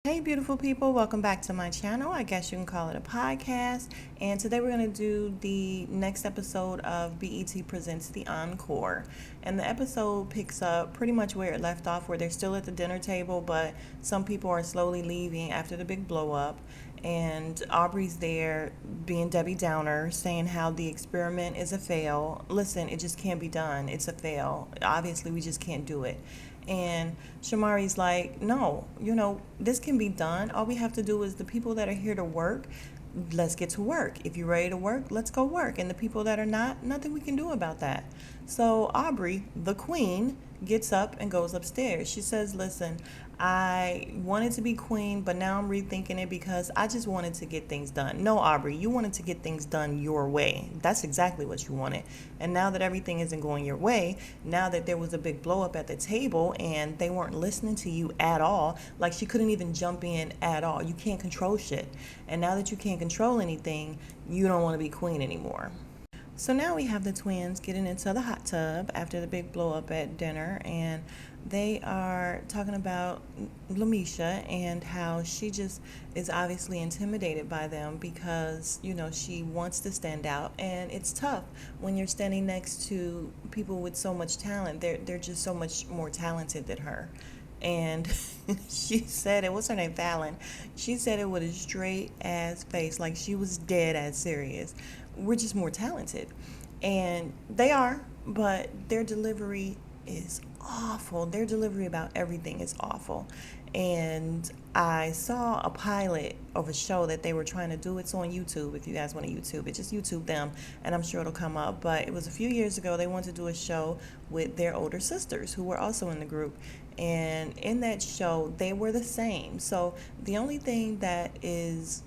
Hey, beautiful people, welcome back to my channel. I guess you can call it a podcast. And today we're going to do the next episode of BET Presents the Encore. And the episode picks up pretty much where it left off, where they're still at the dinner table, but some people are slowly leaving after the big blow up. And Aubrey's there being Debbie Downer, saying how the experiment is a fail. Listen, it just can't be done. It's a fail. Obviously, we just can't do it. And Shamari's like, no, this can be done. All we have to do is the people that are here to work, let's get to work. If you're ready to work, let's go work. And the people that are not, nothing we can do about that. So Aubrey, the queen, gets up and goes upstairs. She says, listen, I wanted to be queen, but now I'm rethinking it because I just wanted to get things done. No, Aubrey, you wanted to get things done your way. That's exactly what you wanted. And now that everything isn't going your way, now that there was a big blow up at the table and they weren't listening to you at all, like she couldn't even jump in at all. You can't control shit. And now that you can't control anything, you don't want to be queen anymore. So now we have the twins getting into the hot tub after the big blow up at dinner, and they are talking about Lamisha and how she just is obviously intimidated by them because, she wants to stand out, and it's tough when you're standing next to people with so much talent. They're just so much more talented than her. And she said it, what's her name, Fallon? She said it with a straight ass face, like she was dead ass serious. We're just more talented. And they are, but their delivery is awful. Their delivery about everything is awful. And I saw a pilot of a show that they were trying to do. It's on YouTube. If you guys want to YouTube it, just YouTube them, and I'm sure it'll come up. But it was a few years ago. They wanted to do a show with their older sisters who were also in the group. And in that show, they were the same. So the only thing that is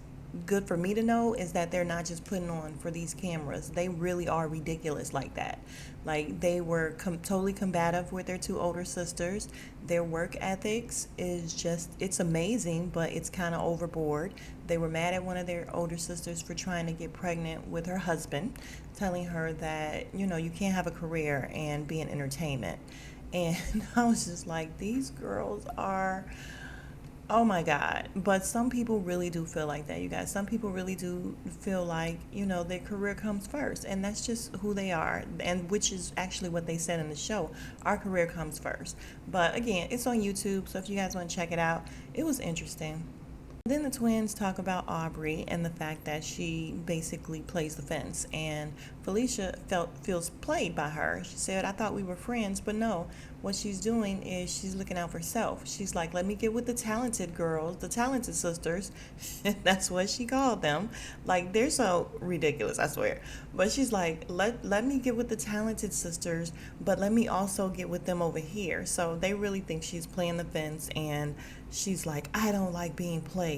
good for me to know is that they're not just putting on for these cameras. They really are ridiculous like that. Like they were totally combative with their two older sisters. Their work ethics is just, it's amazing, but it's kind of overboard. They were mad at one of their older sisters for trying to get pregnant with her husband, telling her that, you can't have a career and be in entertainment. And I was just like, these girls are, oh my God. But some people really do feel like that, you guys. Some people really do feel like, their career comes first. And that's just who they are. And which is actually what they said in the show. Our career comes first. But again, it's on YouTube. So if you guys want to check it out, it was interesting. Then the twins talk about Aubrey and the fact that she basically plays the fence, and Felicia feels played by her. She said, I thought we were friends, but no, what she's doing is she's looking out for herself. She's like, let me get with the talented girls, the talented sisters. That's what she called them. Like, they're so ridiculous, I swear. But she's like, let me get with the talented sisters, but let me also get with them over here. So they really think she's playing the fence, and she's like, I don't like being played.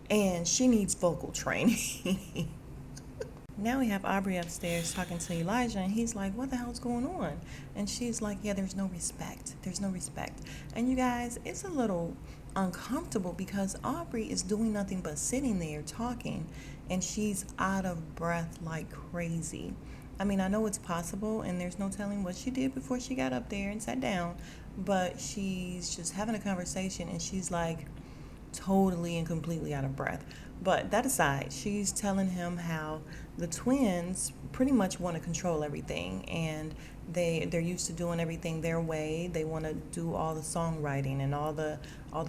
And she needs vocal training. Now we have Aubrey upstairs talking to Elijah, and he's like, what the hell's going on? And she's like, yeah, there's no respect. There's no respect. And you guys, it's a little uncomfortable because Aubrey is doing nothing but sitting there talking, and she's out of breath like crazy. I mean, I know it's possible, and there's no telling what she did before she got up there and sat down, but she's just having a conversation, and she's like totally and completely out of breath. But that aside, she's telling him how the twins pretty much want to control everything, and they're used to doing everything their way. They want to do all the songwriting and all the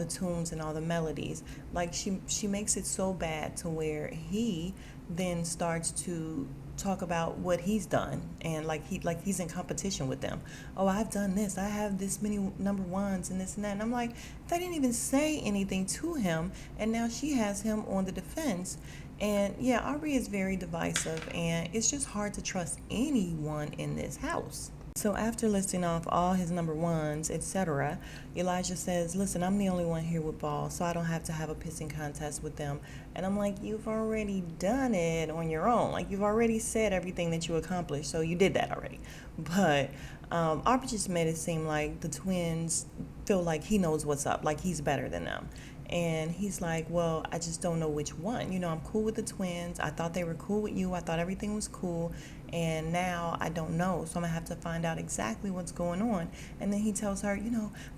tunes and all the melodies. Like she makes it so bad to where he then starts to talk about what he's done, and like he's in competition with them. Oh, I've done this, I have this many number ones and this and that. And I'm like, they didn't even say anything to him, and now she has him on the defense. And yeah, Aubrey is very divisive, and it's just hard to trust anyone in this house. So after listing off all his number ones, etc., Elijah says, listen, I'm the only one here with balls, so I don't have to have a pissing contest with them. And I'm like, you've already done it on your own. Like, you've already said everything that you accomplished, so you did that already. But Aubrey just made it seem like the twins feel like he knows what's up, like he's better than them. And he's like, well, I just don't know which one. I'm cool with the twins. I thought they were cool with you. I thought everything was cool. and now I don't know, so I'm gonna have to find out exactly what's going on. And then he tells her,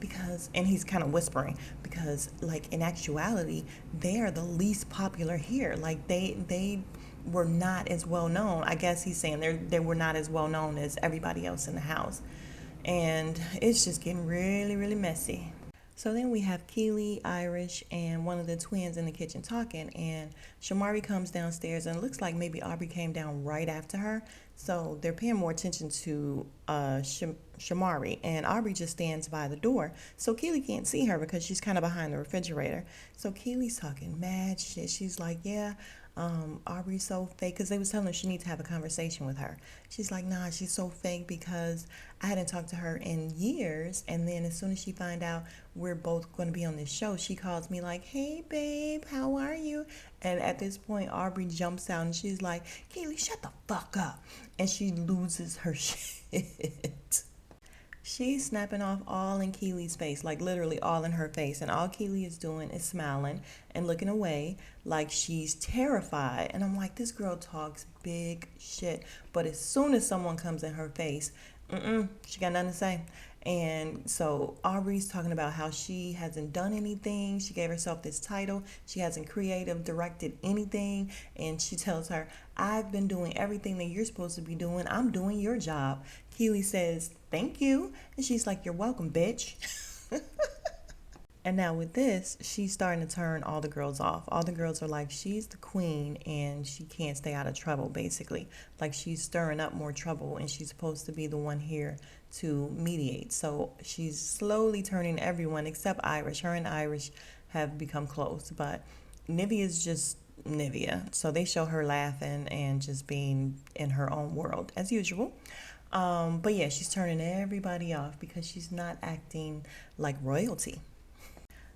because, and he's kind of whispering, because like in actuality they are the least popular here. Like they were not as well known. I guess he's saying they were not as well known as everybody else in the house. And it's just getting really, really messy. So then we have Keely, Irish, and one of the twins in the kitchen talking, and Shamari comes downstairs, and it looks like maybe Aubrey came down right after her. So they're paying more attention to Shamari, and Aubrey just stands by the door. So Keely can't see her because she's kind of behind the refrigerator. So Keely's talking mad shit. She's like, yeah, Aubrey's so fake, because they was telling her she needs to have a conversation with her. She's like, nah, she's so fake because I hadn't talked to her in years, and then as soon as she find out we're both going to be on this show, she calls me like, hey babe, how are you? And at this point Aubrey jumps out and she's like, Keely, shut the fuck up, and she loses her shit. She's snapping off all in Keely's face, like literally all in her face. And all Keely is doing is smiling and looking away like she's terrified. And I'm like, this girl talks big shit. But as soon as someone comes in her face, she got nothing to say. And so Aubrey's talking about how she hasn't done anything. She gave herself this title. She hasn't creative directed anything. And she tells her, I've been doing everything that you're supposed to be doing. I'm doing your job. Keely says, thank you. And she's like, you're welcome, bitch. And now with this, she's starting to turn all the girls off. All the girls are like, she's the queen and she can't stay out of trouble, basically. Like she's stirring up more trouble and she's supposed to be the one here to mediate. So she's slowly turning everyone except Irish. Her and Irish have become close, but Nivea's just Nivea. So they show her laughing and just being in her own world as usual. But yeah, she's turning everybody off because she's not acting like royalty.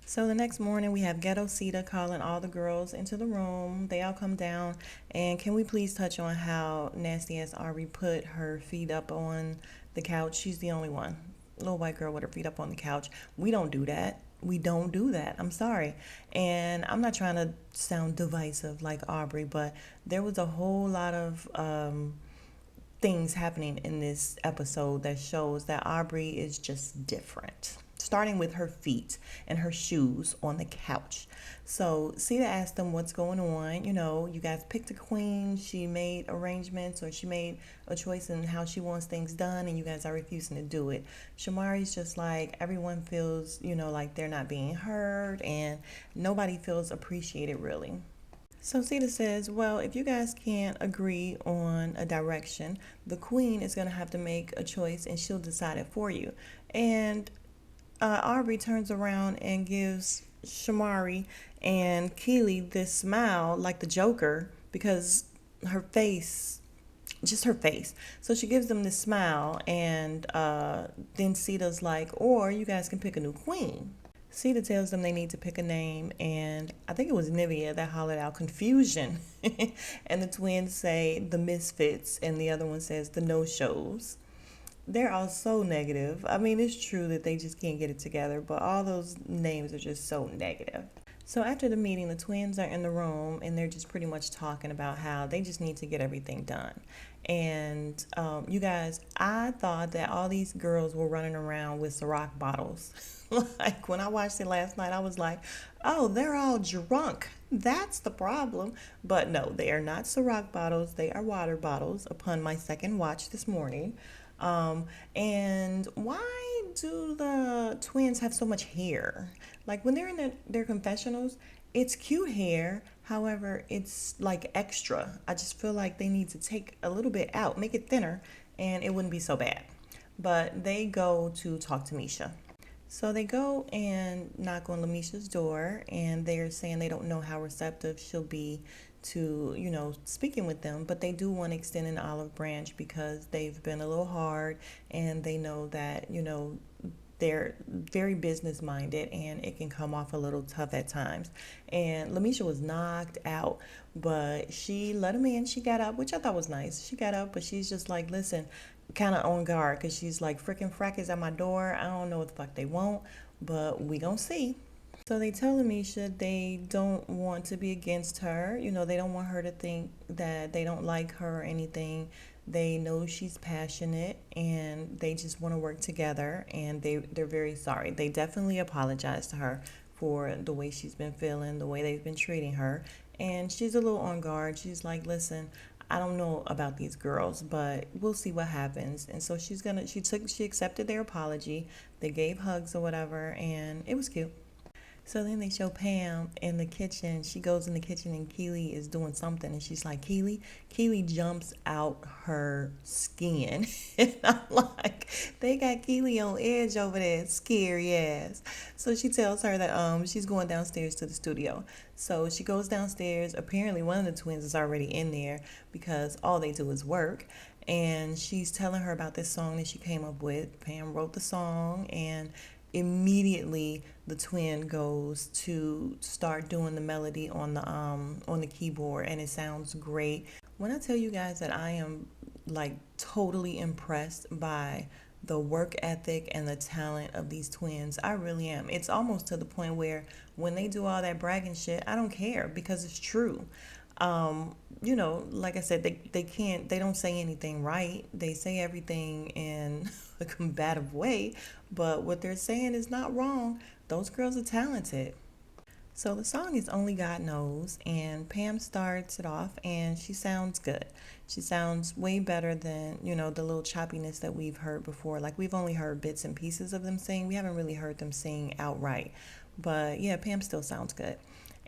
So the next morning we have Ghetto Sita calling all the girls into the room. They all come down, and can we please touch on how nasty ass Aubrey put her feet up on the couch? She's the only one. Little white girl with her feet up on the couch. We don't do that. We don't do that. I'm sorry. And I'm not trying to sound divisive like Aubrey, but there was a whole lot of things happening in this episode that shows that Aubrey is just different. Starting with her feet and her shoes on the couch. So Sita asked them what's going on. You guys picked a queen. She made arrangements, or she made a choice in how she wants things done, and you guys are refusing to do it. Shamari's just like, everyone feels, like they're not being heard, and nobody feels appreciated, really. So Sita says, well, if you guys can't agree on a direction, the queen is going to have to make a choice, and she'll decide it for you. And Aubrey turns around and gives Shamari and Keely this smile like the Joker, because her face, just her face. So she gives them this smile, and then Sita's like, or you guys can pick a new queen. Sita tells them they need to pick a name, and I think it was Nivea that hollered out confusion. And the twins say the Misfits, and the other one says the No-Shows. They're all so negative. I mean, it's true that they just can't get it together, but all those names are just so negative. So after the meeting, the twins are in the room, and they're just pretty much talking about how they just need to get everything done. And you guys, I thought that all these girls were running around with Ciroc bottles. Like when I watched it last night, I was like, oh, they're all drunk. That's the problem. But no, they are not Ciroc bottles. They are water bottles upon my second watch this morning. And why do the twins have so much hair? Like when they're in their confessionals, it's cute hair. However, it's like extra. I just feel like they need to take a little bit out, make it thinner, and it wouldn't be so bad. But they go to talk to Misha. So they go and knock on Lamisha's door, and they're saying they don't know how receptive she'll be to, speaking with them, but they do want to extend an olive branch because they've been a little hard, and they know that, they're very business minded, and it can come off a little tough at times. And Lamisha was knocked out, but she let him in. She got up, which I thought was nice. She got up, but she's just like, listen, kind of on guard, because she's like, freaking frack is at my door. I don't know what the fuck they want, but we gonna see. So they tell Amisha they don't want to be against her. They don't want her to think that they don't like her or anything. They know she's passionate and they just want to work together, and they're very sorry. They definitely apologize to her for the way she's been feeling, the way they've been treating her. And she's a little on guard. She's like, listen, I don't know about these girls, but we'll see what happens. And so she accepted their apology. They gave hugs or whatever, and it was cute. So then they show Pam in the kitchen. She goes in the kitchen and Keely is doing something. And she's like, Keely jumps out her skin. And I'm like, they got Keely on edge over there. Scary ass. So she tells her that she's going downstairs to the studio. So she goes downstairs. Apparently one of the twins is already in there because all they do is work. And she's telling her about this song that she came up with. Pam wrote the song, and immediately the twin goes to start doing the melody on the keyboard, and it sounds great. When I tell you guys that I am like totally impressed by the work ethic and the talent of these twins, I really am. It's almost to the point where when they do all that bragging shit, I don't care because it's true. Like I said, they don't say anything right. They say everything in a combative way, but what they're saying is not wrong. Those girls are talented. So the song is Only God Knows, and Pam starts it off, and she sounds good. She sounds way better than, the little choppiness that we've heard before. Like, we've only heard bits and pieces of them sing. We haven't really heard them sing outright. But yeah, Pam still sounds good.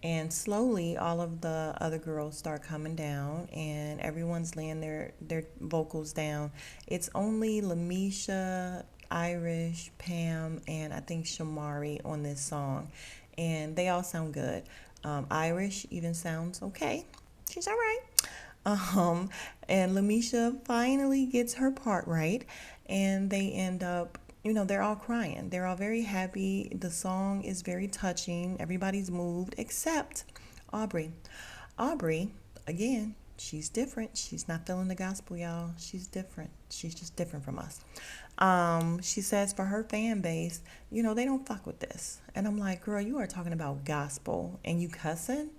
And slowly, all of the other girls start coming down, and everyone's laying their vocals down. It's only Lamisha, Irish, Pam, and I think Shamari on this song, and they all sound good. Irish even sounds okay. She's all right. Um, and Lamisha finally gets her part right, and they end up, they're all crying. They're all very happy. The song is very touching. Everybody's moved except Aubrey. Aubrey, again, she's different. She's not feeling the gospel, y'all. She's different. She's just different from us. She says for her fan base, they don't fuck with this. And I'm like, girl, you are talking about gospel and you cussing?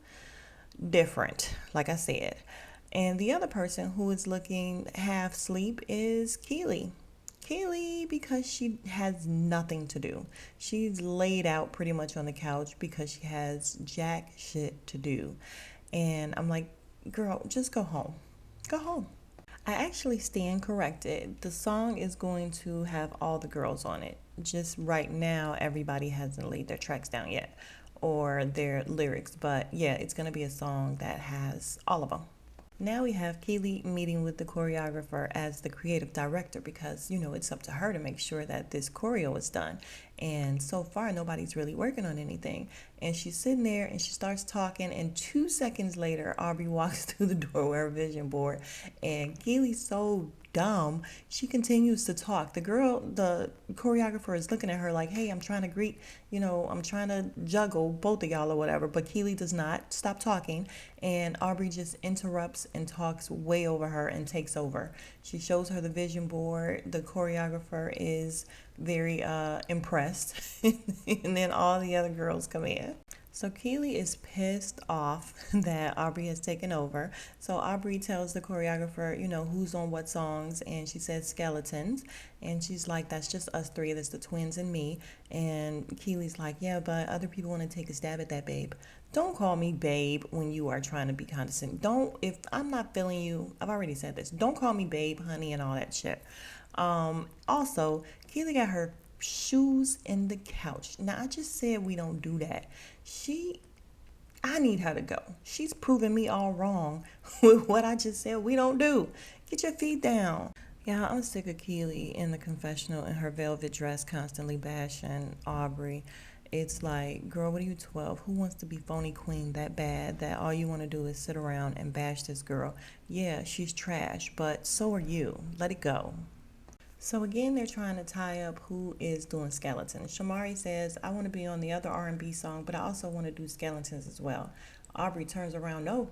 Different, like I said. And the other person who is looking half asleep is Keely. Keely, because she has nothing to do. She's laid out pretty much on the couch because she has jack shit to do. And I'm like, girl, just go home. Go home. I actually stand corrected. The song is going to have all the girls on it. Just right now, everybody hasn't laid their tracks down yet or their lyrics. But yeah, it's going to be a song that has all of them. Now we have Keely meeting with the choreographer as the creative director because, it's up to her to make sure that this choreo is done. And so far, nobody's really working on anything. And she's sitting there and she starts talking. And 2 seconds later, Aubrey walks through the door with her vision board. And Keely's so dumb, she continues to talk. The choreographer is looking at her like, hey, I'm trying to greet, I'm trying to juggle both of y'all or whatever. But Keely does not stop talking. And Aubrey just interrupts and talks way over her and takes over. She shows her the vision board. The choreographer is very impressed. And then all the other girls come in. So Keely is pissed off that Aubrey has taken over. So Aubrey tells the choreographer, who's on what songs, and she says skeletons. And she's like, that's just us three. That's the twins and me. And Keely's like, yeah, but other people want to take a stab at that, babe. Don't call me babe when you are trying to be condescending. If I'm not feeling you, I've already said this. Don't call me babe, honey, and all that shit. Also, Keely got her shoes in the couch. Now, I just said we don't do that. I need her to go. She's proving me all wrong with what I just said we don't do. Get your feet down. Yeah, I'm sick of Keely in the confessional in her velvet dress constantly bashing Aubrey. It's like, girl, what are you, 12? Who wants to be phony queen that bad that all you want to do is sit around and bash this girl? Yeah, she's trash, but so are you. Let it go. So again, they're trying to tie up who is doing skeletons. Shamari says, I want to be on the other R&B song, but I also want to do skeletons as well. Aubrey turns around, no.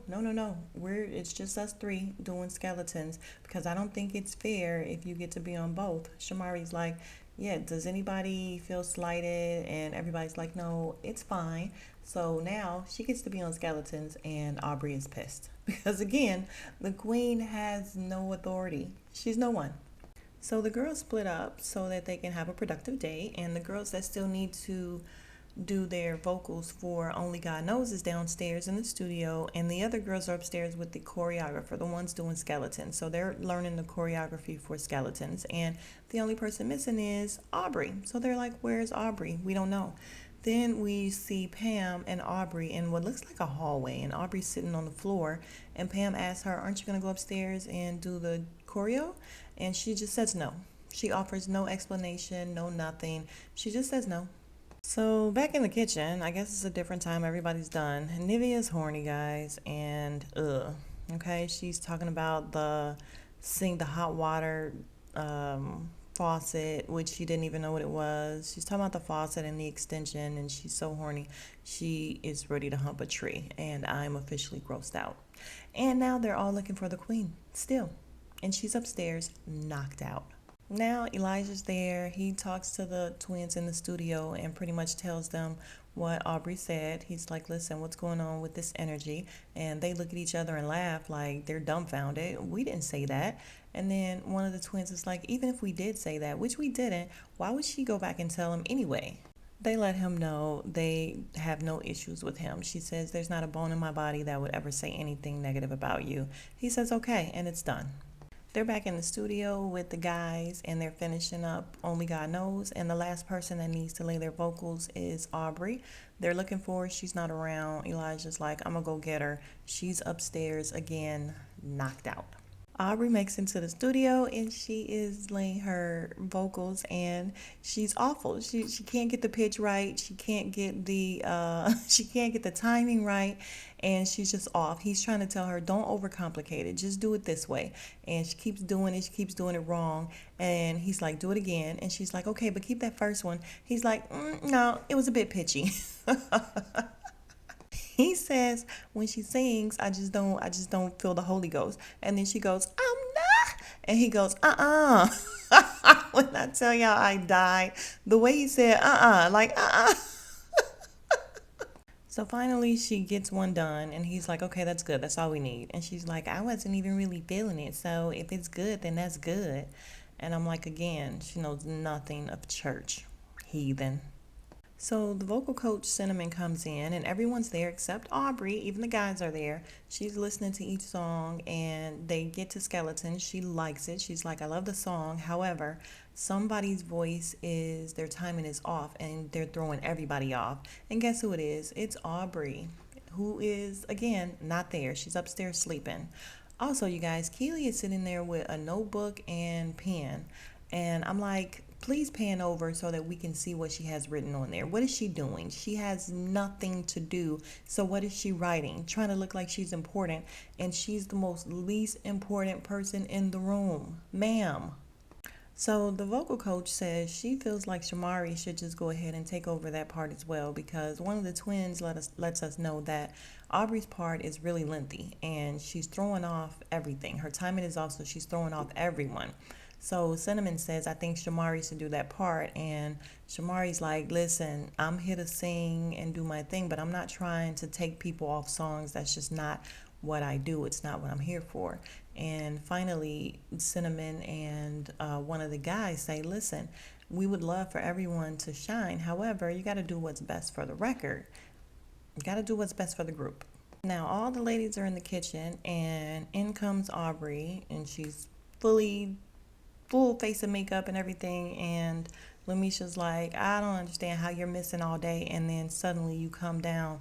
It's just us three doing skeletons because I don't think it's fair if you get to be on both. Shamari's like, yeah, does anybody feel slighted? And everybody's like, no, it's fine. So now she gets to be on Skeletons, and Aubrey is pissed. Because again, the queen has no authority. She's no one. So the girls split up so that they can have a productive day, and the girls that still need to do their vocals for Only God Knows is downstairs in the studio, and the other girls are upstairs with the choreographer, the ones doing Skeletons. So they're learning the choreography for Skeletons, and the only person missing is Aubrey. So they're like, where's Aubrey? We don't know. Then we see Pam and Aubrey in what looks like a hallway, and Aubrey's sitting on the floor, and Pam asks her, aren't you going to go upstairs and do the choreo? And she just says no. She offers no explanation, no nothing. She just says no. So back in the kitchen, I guess it's a different time. Everybody's done. Nivea's horny, guys, and okay, she's talking about the hot water faucet, which she didn't even know what it was. She's talking about the faucet and the extension, and she's so horny. She is ready to hump a tree, and I'm officially grossed out. And now they're all looking for the queen still, and she's upstairs knocked out. Now Elijah's there. He talks to the twins in the studio and pretty much tells them what Aubrey said. He's like, listen, what's going on with this energy? And they look at each other and laugh like they're dumbfounded. We didn't say that. And then one of the twins is like, even if we did say that, which we didn't, why would she go back and tell him anyway? They let him know they have no issues with him. She says, there's not a bone in my body that would ever say anything negative about you. He says, okay, and it's done. They're back in the studio with the guys, and they're finishing up Only God Knows. And the last person that needs to lay their vocals is Aubrey. They're looking for her. She's not around. Elijah's like, I'm going to go get her. She's upstairs again, knocked out. Aubrey makes it to the studio, and she is laying her vocals, and she's awful. She can't get the pitch right. She can't get the she can't get the timing right, and she's just off. He's trying to tell her, don't overcomplicate it. Just do it this way. And she keeps doing it. She keeps doing it wrong. And he's like, do it again. And she's like, okay, but keep that first one. He's like, no, it was a bit pitchy. He says when she sings, I just don't feel the Holy Ghost. And then she goes, I'm not. And he goes, When I tell y'all I died, the way he said, like, So finally she gets one done, and he's like, okay, that's good. That's all we need. And she's like, I wasn't even really feeling it. So if it's good, then that's good. And I'm like, again, she knows nothing of church. Heathen. So the vocal coach Cinnamon comes in, and everyone's there except Aubrey. Even the guys are there. She's listening to each song, and they get to Skeleton. She likes it. She's like, I love the song. However, somebody's voice is, their timing is off, and they're throwing everybody off. And guess who it is? It's Aubrey, who is, again, not there. She's upstairs sleeping. Also, you guys, Keely is sitting there with a notebook and pen. And I'm like, please pan over so that we can see what she has written on there. What is she doing? She has nothing to do. So what is she writing? Trying to look like she's important. And she's the most least important person in the room. Ma'am. So the vocal coach says she feels like Shamari should just go ahead and take over that part as well, because one of the twins lets us know that Aubrey's part is really lengthy and she's throwing off everything. Her timing is off, so she's throwing off everyone. So Cinnamon says, I think Shamari should do that part. And Shamari's like, listen, I'm here to sing and do my thing, but I'm not trying to take people off songs. That's just not what I do. It's not what I'm here for. And finally, Cinnamon and one of the guys say, listen, we would love for everyone to shine. However, you got to do what's best for the record. You got to do what's best for the group. Now, all the ladies are in the kitchen, and in comes Aubrey, and she's full face of makeup and everything, and Lamisha's like, I don't understand how you're missing all day, and then suddenly you come down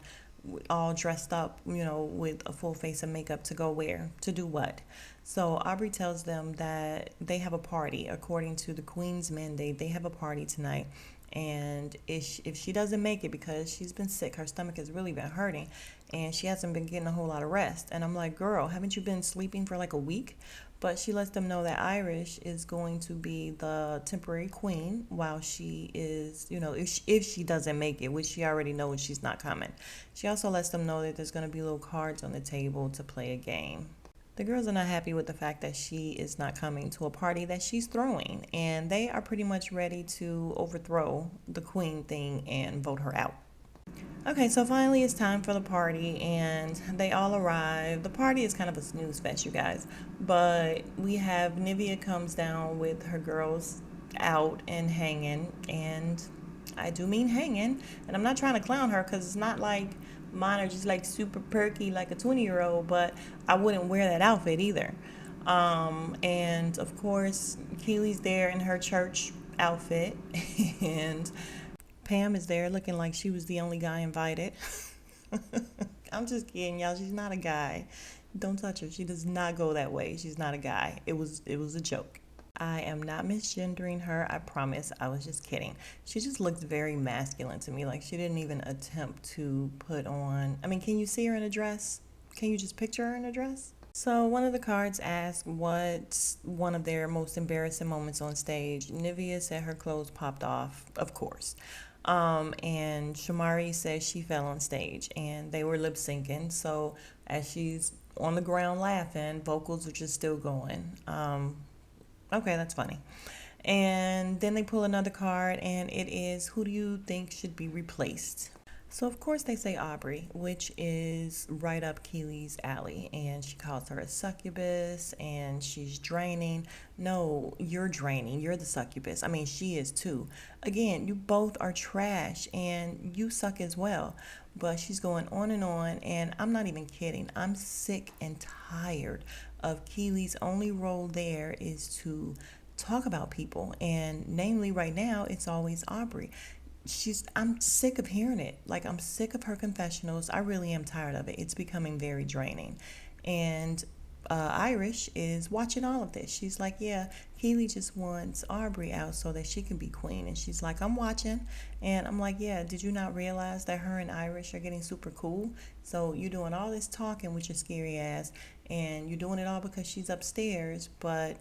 all dressed up, with a full face of makeup to go where? To do what? So Aubrey tells them that they have a party. According to the Queen's mandate, they have a party tonight. And if she doesn't make it, because she's been sick, her stomach has really been hurting, and she hasn't been getting a whole lot of rest. And I'm like, girl, haven't you been sleeping for like a week? But she lets them know that Irish is going to be the temporary queen while she is, if she doesn't make it, which she already knows she's not coming. She also lets them know that there's going to be little cards on the table to play a game. The girls are not happy with the fact that she is not coming to a party that she's throwing, and they are pretty much ready to overthrow the queen thing and vote her out. Okay, so finally it's time for the party, and they all arrive. The party is kind of a snooze fest, you guys, but we have Nivea comes down with her girls out and hanging, and I do mean hanging, and I'm not trying to clown her because it's not like mine are just like super perky like a 20-year-old, but I wouldn't wear that outfit either. And of course, Keely's there in her church outfit, and Pam is there looking like she was the only guy invited. I'm just kidding, y'all. She's not a guy. Don't touch her. She does not go that way. She's not a guy. It was a joke. I am not misgendering her. I promise. I was just kidding. She just looks very masculine to me. Like she didn't even attempt to put on. I mean, can you see her in a dress? Can you just picture her in a dress? So one of the cards asked what's one of their most embarrassing moments on stage. Nivea said her clothes popped off, of course. And Shamari says she fell on stage and they were lip syncing. So as she's on the ground laughing, vocals are just still going. Okay, that's funny. And then they pull another card and it is who do you think should be replaced? So of course they say Aubrey, which is right up Keely's alley, and she calls her a succubus and she's draining. No, you're draining. You're the succubus. I mean, she is too. Again, you both are trash and you suck as well. But she's going on, and I'm not even kidding. I'm sick and tired of Keely's only role there is to talk about people, and namely right now it's always Aubrey. I'm sick of hearing it. Like, I'm sick of her confessionals. I really am tired of it. It's becoming very draining. And Irish is watching all of this. She's like, yeah, Keely just wants Aubrey out so that she can be queen. And she's like, I'm watching. And I'm like, yeah, did you not realize that her and Irish are getting super cool? So you're doing all this talking with your scary ass, and you're doing it all because she's upstairs. But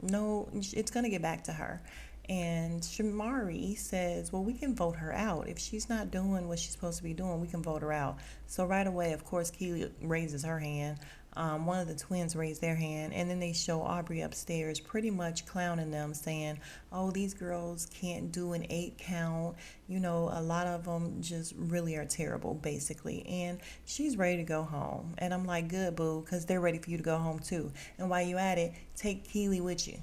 no, it's going to get back to her. And Shamari says, well, we can vote her out. If she's not doing what she's supposed to be doing, we can vote her out. So right away, of course, Keely raises her hand. One of the twins raised their hand. And then they show Aubrey upstairs pretty much clowning them, saying, oh, these girls can't do an 8 count. You know, a lot of them just really are terrible, basically. And she's ready to go home. And I'm like, good, boo, because they're ready for you to go home, too. And while you at it, take Keely with you.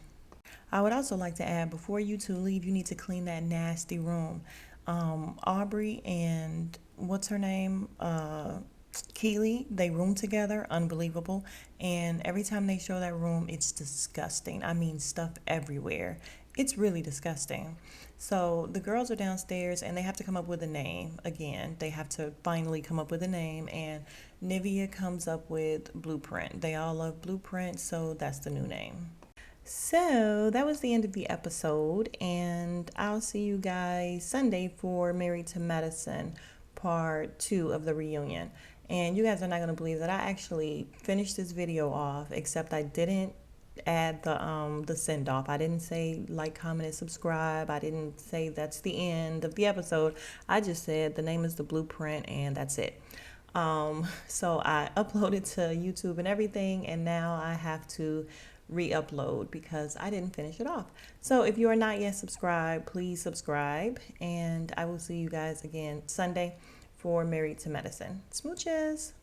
I would also like to add, before you two leave, you need to clean that nasty room. Aubrey and what's her name? Keely, they room together, unbelievable. And every time they show that room, it's disgusting. I mean, stuff everywhere. It's really disgusting. So the girls are downstairs and they have to come up with a name. Again, they have to finally come up with a name. And Nivea comes up with Blueprint. They all love Blueprint, so that's the new name. So that was the end of the episode, and I'll see you guys Sunday for Married to Medicine part 2 of the reunion. And you guys are not going to believe that I actually finished this video off, except I didn't add the send off. I didn't say like, comment, and subscribe. I didn't say that's the end of the episode. I just said the name is The Blueprint, and that's it. So I uploaded to YouTube and everything, and now I have to re-upload because I didn't finish it off. So if you are not yet subscribed, please subscribe, and I will see you guys again Sunday for Married to Medicine. Smooches.